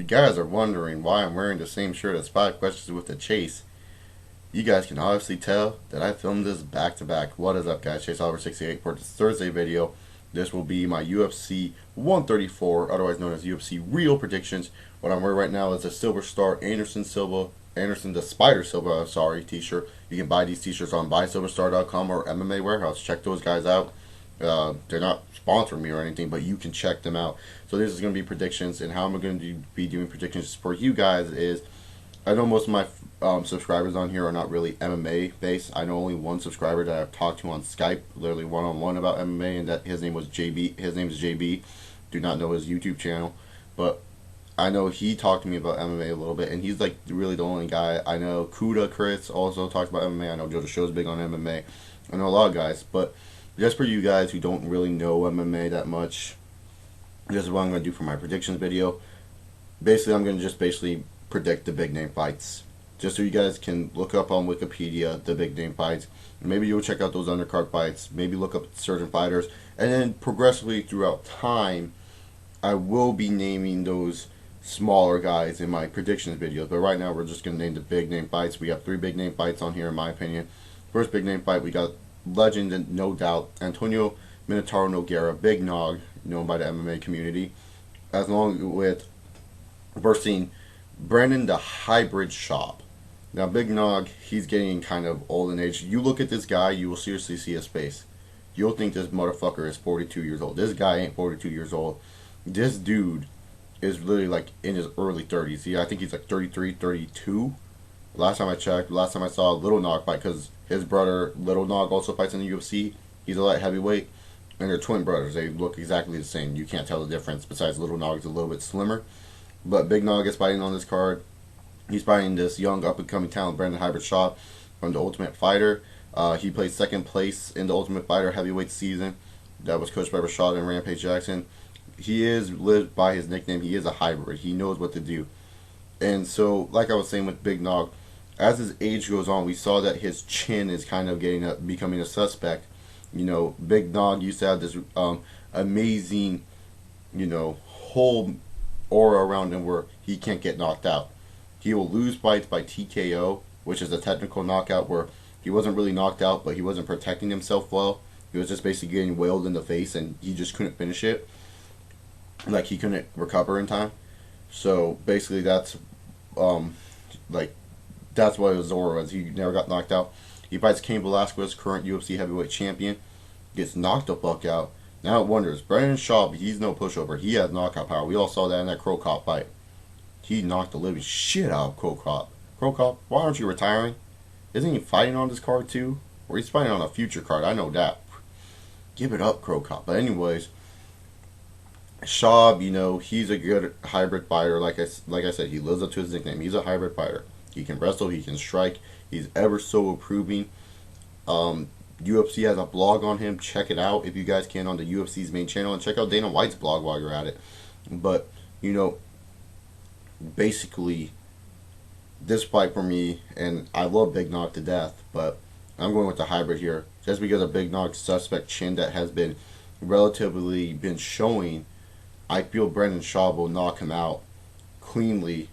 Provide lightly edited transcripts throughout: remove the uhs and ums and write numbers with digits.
you guys are wondering why I'm wearing the same shirt as 5 questions with the Chase, you guys can obviously tell that I filmed this back to back. What is up, guys? Chase Oliver 68 for this Thursday video. This will be my UFC 134, otherwise known as UFC Real Predictions. What I'm wearing right now is a Silver Star Anderson the Spider Silva, t-shirt. You can buy these t-shirts on buysilverstar.com or MMA Warehouse. Check those guys out. They're not sponsoring me or anything, but you can check them out. So this is going to be predictions, and how I'm going to be doing predictions for you guys is, I know most of my subscribers on here are not really MMA based. I know only one subscriber that I've talked to on Skype, literally one-on-one about MMA, and that his name was JB. His name is JB. Do not know his YouTube channel, but I know he talked to me about MMA a little bit, and he's like really the only guy. I know Kuda Chris also talks about MMA. I know Joe the Show's big on MMA. I know a lot of guys, but just for you guys who don't really know MMA that much, this is what I'm going to do for my predictions video. Basically, I'm going to just predict the big name fights, just so you guys can look up on Wikipedia the big name fights. Maybe you'll check out those undercard fights, maybe look up certain fighters, and then progressively throughout time I will be naming those smaller guys in my predictions videos. But right now we're just going to name the big name fights. We have 3 big name fights on here in my opinion. First big name fight, we got legend and no doubt Antonio Minotauro Nogueira, Big Nog, known by the MMA community, as long with versus Brandon the Hybrid Schaub. Now, Big Nog, he's getting kind of old in age. You look at this guy, you will seriously see his face. You'll think this motherfucker is 42 years old. This guy ain't 42 years old. This dude is literally like in his early 30s. Yeah, I think he's like 33, 32. Last time I checked, last time I saw Little Nog fight, because his brother Little Nog also fights in the UFC. He's a light heavyweight, and they're twin brothers. They look exactly the same. You can't tell the difference. Besides, Little Nog is a little bit slimmer. But Big Nog is fighting on this card. He's fighting this young up-and-coming talent, Brandon Hybrid Schaub, from The Ultimate Fighter. He played second place in The Ultimate Fighter heavyweight season. That was coached by Rashad and Rampage Jackson. He is lived by his nickname. He is a hybrid. He knows what to do. And so, like I was saying with Big Nog, as his age goes on, we saw that his chin is kind of becoming a suspect. You know, Big Nog used to have this amazing, whole aura around him where he can't get knocked out. He will lose fights by TKO, which is a technical knockout where he wasn't really knocked out, but he wasn't protecting himself well. He was just basically getting wailed in the face, and he just couldn't finish it. Like, he couldn't recover in time. So basically, that's that's what his aura was. He never got knocked out. He fights Cain Velasquez, current UFC heavyweight champion, gets knocked the fuck out. Now it wonders, Brandon Schaub, he's no pushover. He has knockout power. We all saw that in that Crow Cop fight. He knocked the living shit out of Crow Cop. Crow Cop, why aren't you retiring? Isn't he fighting on this card too? Or he's fighting on a future card, I know that. Give it up, Crow Cop. But anyways, Schaub, he's a good hybrid fighter. Like I said, he lives up to his nickname. He's a hybrid fighter. He can wrestle, he can strike. He's ever so improving. UFC has a blog on him. Check it out if you guys can on the UFC's main channel, and check out Dana White's blog while you're at it. But basically, this fight for me, and I love Big Nog to death, but I'm going with the hybrid here just because of Big Nog's suspect chin that has been relatively showing. I feel Brandon Schaub will knock him out cleanly,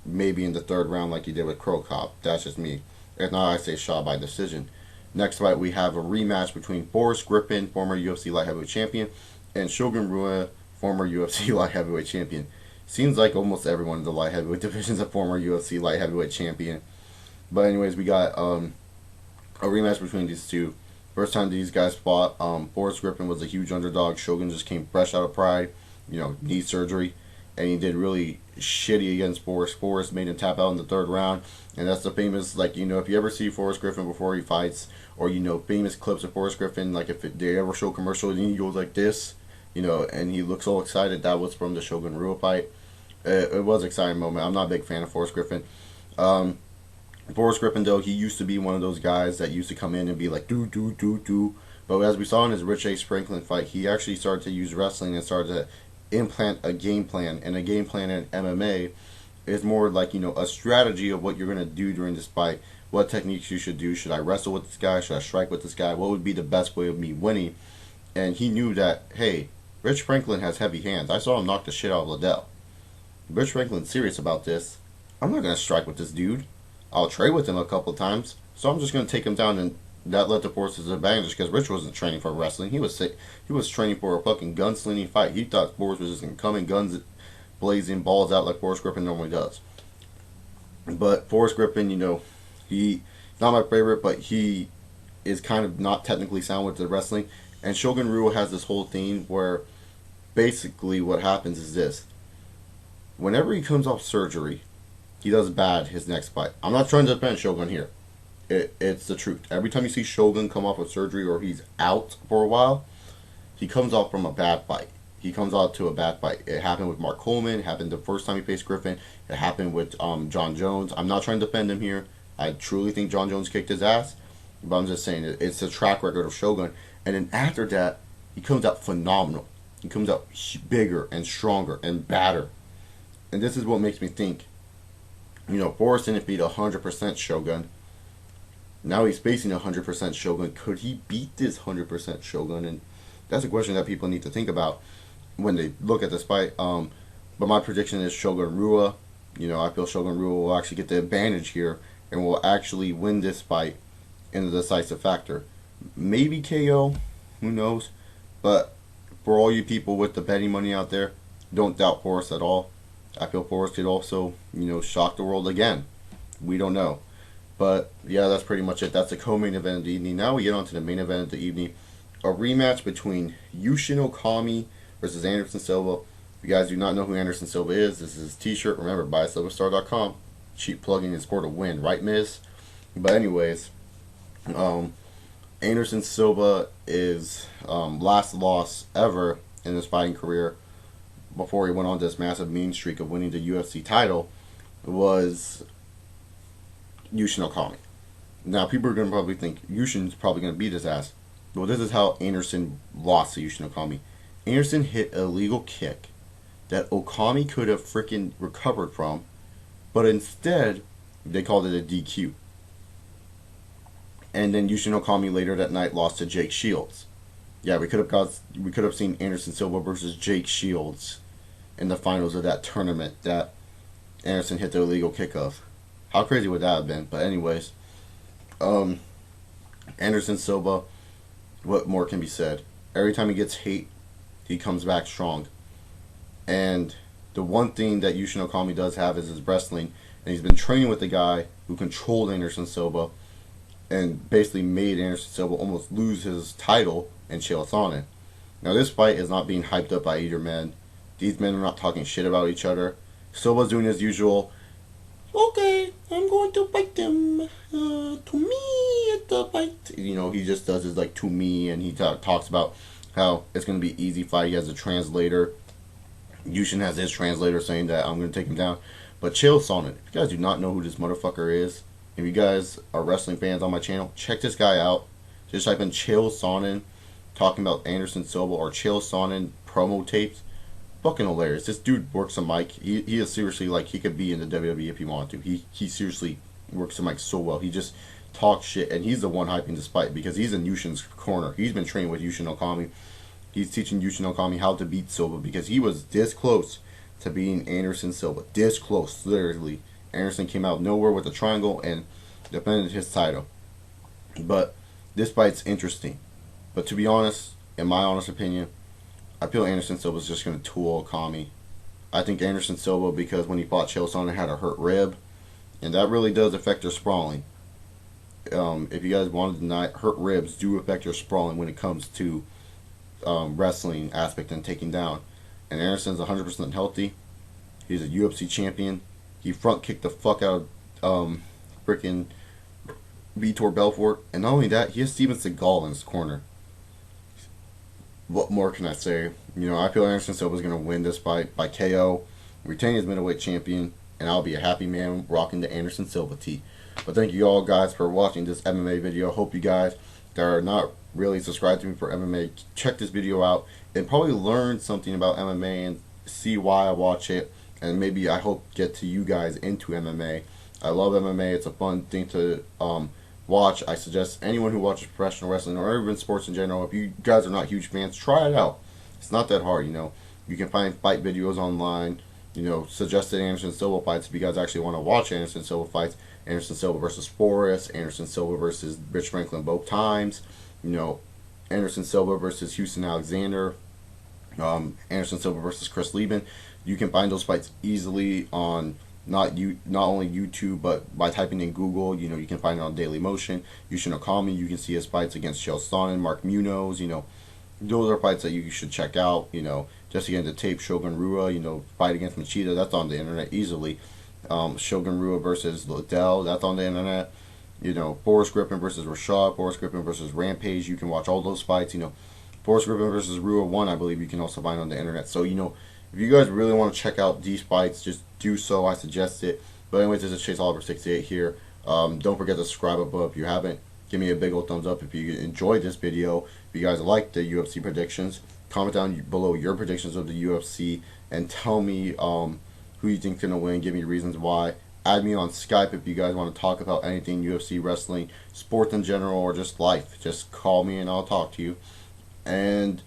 maybe in the 3rd round like he did with Crow Cop. That's just me. If not, I say Schaub by decision. Next fight, we have a rematch between Forrest Griffin, former UFC light heavyweight champion, and Shogun Rua, former UFC light heavyweight champion. Seems like almost everyone in the light heavyweight division is a former UFC light heavyweight champion. But anyways, we got a rematch between these two. First time these guys fought, Forrest Griffin was a huge underdog. Shogun just came fresh out of Pride, knee surgery, and he did really shitty against Forrest. Forrest made him tap out in the 3rd round, and that's the famous, if you ever see Forrest Griffin before he fights, or famous clips of Forrest Griffin, like if they ever show commercials and he goes like this, and he looks all excited, that was from the Shogun Rua fight. It was an exciting moment. I'm not a big fan of Forrest Griffin. Forrest Griffin, though, he used to be one of those guys that used to come in and be like, do. But as we saw in his Rich A. Franklin fight, he actually started to use wrestling and started to implant a game plan. And a game plan in MMA is more like, a strategy of what you're going to do during this fight. What techniques you should do. Should I wrestle with this guy? Should I strike with this guy? What would be the best way of me winning? And he knew that, hey, Rich Franklin has heavy hands. I saw him knock the shit out of Liddell. Rich Franklin's serious about this. I'm not gonna strike with this dude. I'll trade with him a couple of times, so I'm just gonna take him down and that led to Boris' advantage because Rich wasn't training for wrestling. He was training for a fucking gunslinging fight. He thought Boris was just gonna come in guns blazing, balls out like Forrest Griffin normally does. But Forrest Griffin, he's not my favorite, but he is kind of not technically sound with the wrestling. And Shogun Rua has this whole thing where basically what happens is this. Whenever he comes off surgery, he does bad his next fight. I'm not trying to defend Shogun here. It's the truth. Every time you see Shogun come off of surgery or he's out for a while, he comes off from a bad fight. He comes out to a bad fight. It happened with Mark Coleman. It happened the first time he faced Griffin. It happened with John Jones. I'm not trying to defend him here. I truly think John Jones kicked his ass. But I'm just saying, it's a track record of Shogun. And then after that, he comes out phenomenal. He comes out bigger and stronger and badder. And this is what makes me think, Forrest didn't beat 100% Shogun. Now he's facing 100% Shogun. Could he beat this 100% Shogun? And that's a question that people need to think about when they look at this fight. But my prediction is Shogun Rua. I feel Shogun Rua will actually get the advantage here and will actually win this fight in the decisive factor. Maybe KO. Who knows? But for all you people with the betting money out there, don't doubt Forrest at all. I feel Forrest could also, shock the world again. We don't know. But, yeah, that's pretty much it. That's the co-main event of the evening. Now we get on to the main event of the evening. A rematch between Yushin Okami versus Anderson Silva. If you guys do not know who Anderson Silva is, this is his t-shirt. Remember, buysilverstar.com. Cheap plugging and score to win. Right, Miz? But anyways, Anderson Silva is last loss ever in his fighting career before he went on this massive mean streak of winning the UFC title was Yushin Okami. Now, people are going to probably think Yushin's probably going to beat his ass. Well, this is how Anderson lost to Yushin Okami. Anderson hit a legal kick that Okami could have freaking recovered from, but instead, they called it a DQ. And then Yushin Okami later that night lost to Jake Shields. Yeah, we could have seen Anderson Silva versus Jake Shields in the finals of that tournament that Anderson hit the illegal kick of. How crazy would that have been? But anyways, Anderson Silva, what more can be said? Every time he gets hate, he comes back strong. And the one thing that Yushin Okami does have is his wrestling. And he's been training with the guy who controlled Anderson Silva and basically made Anderson Silva almost lose his title in Chael Sonnen. Now, this fight is not being hyped up by either man. These men are not talking shit about each other. Silva's doing his usual, okay, I'm going to fight them. To me, it's a fight. He just does his to me, and he talks about how it's going to be an easy fight. He has a translator. Yushin has his translator saying that I'm going to take him down. But Chael Sonnen, if you guys do not know who this motherfucker is, if you guys are wrestling fans on my channel, check this guy out. Just type in Chael Sonnen talking about Anderson Silva or Chael Sonnen promo tapes. Fucking hilarious. This dude works a mic. He is seriously he could be in the WWE if he wanted to. He seriously works the mic so well. He just talks shit, and he's the one hyping this fight because he's in Yushin's corner. He's been training with Yushin Okami. He's teaching Yushin Okami how to beat Silva because he was this close to beating Anderson Silva. This close, literally. Anderson came out of nowhere with a triangle and defended his title. But this fight's interesting. But to be honest, in my honest opinion, I feel Anderson Silva is just going to tool Okami. I think Anderson Silva, because when he fought Chael Sonnen, had a hurt rib, and that really does affect your sprawling. If you guys want to deny, hurt ribs do affect your sprawling when it comes to wrestling aspect and taking down. And Anderson's 100% healthy. He's a UFC champion. He front kicked the fuck out of freaking Vitor Belfort, and not only that, he has Steven Seagal in his corner. What more can I say? I feel Anderson Silva is going to win this fight by KO, retain his middleweight champion, and I'll be a happy man rocking the Anderson Silva tee. But thank you all guys for watching this MMA video. Hope you guys that are not really subscribed to me for MMA, check this video out and probably learn something about MMA and see why I watch it. And maybe I hope get to you guys into MMA. I love MMA. It's a fun thing to watch. I suggest anyone who watches professional wrestling or even sports in general, if you guys are not huge fans, try it out. It's not that hard, You can find fight videos online. suggested Anderson Silva fights if you guys actually want to watch Anderson Silva fights. Anderson Silva versus Forrest, Anderson Silva versus Rich Franklin both times, Anderson Silva versus Houston Alexander, Anderson Silva versus Chris Lieben. You can find those fights easily on not only YouTube, but by typing in Google. You can find it on Daily Motion. Yushin Okami, you can see his fights against Chael Sonnen, Mark Munoz. Those are fights that you should check out. Just again, the tape Shogun Rua, fight against Machida, that's on the internet easily. Shogun Rua versus Liddell, that's on the internet. Forrest Griffin versus Rashad, Forrest Griffin versus Rampage, you can watch all those fights. Forrest Griffin versus Rua 1, I believe you can also find on the internet. So, if you guys really want to check out these fights, just do so. I suggest it. But anyways, this is Chase Oliver 68 here. Don't forget to subscribe above if you haven't. Give me a big old thumbs up if you enjoyed this video. If you guys like the UFC predictions, comment down below your predictions of the UFC and tell me who you think's gonna win. Give me reasons why. Add me on Skype if you guys want to talk about anything UFC, wrestling, sports in general, or just life. Just call me and I'll talk to you. And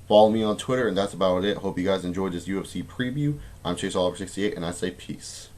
follow me on Twitter, and that's about it. Hope you guys enjoyed this UFC preview. I'm Chase Oliver 68, and I say peace.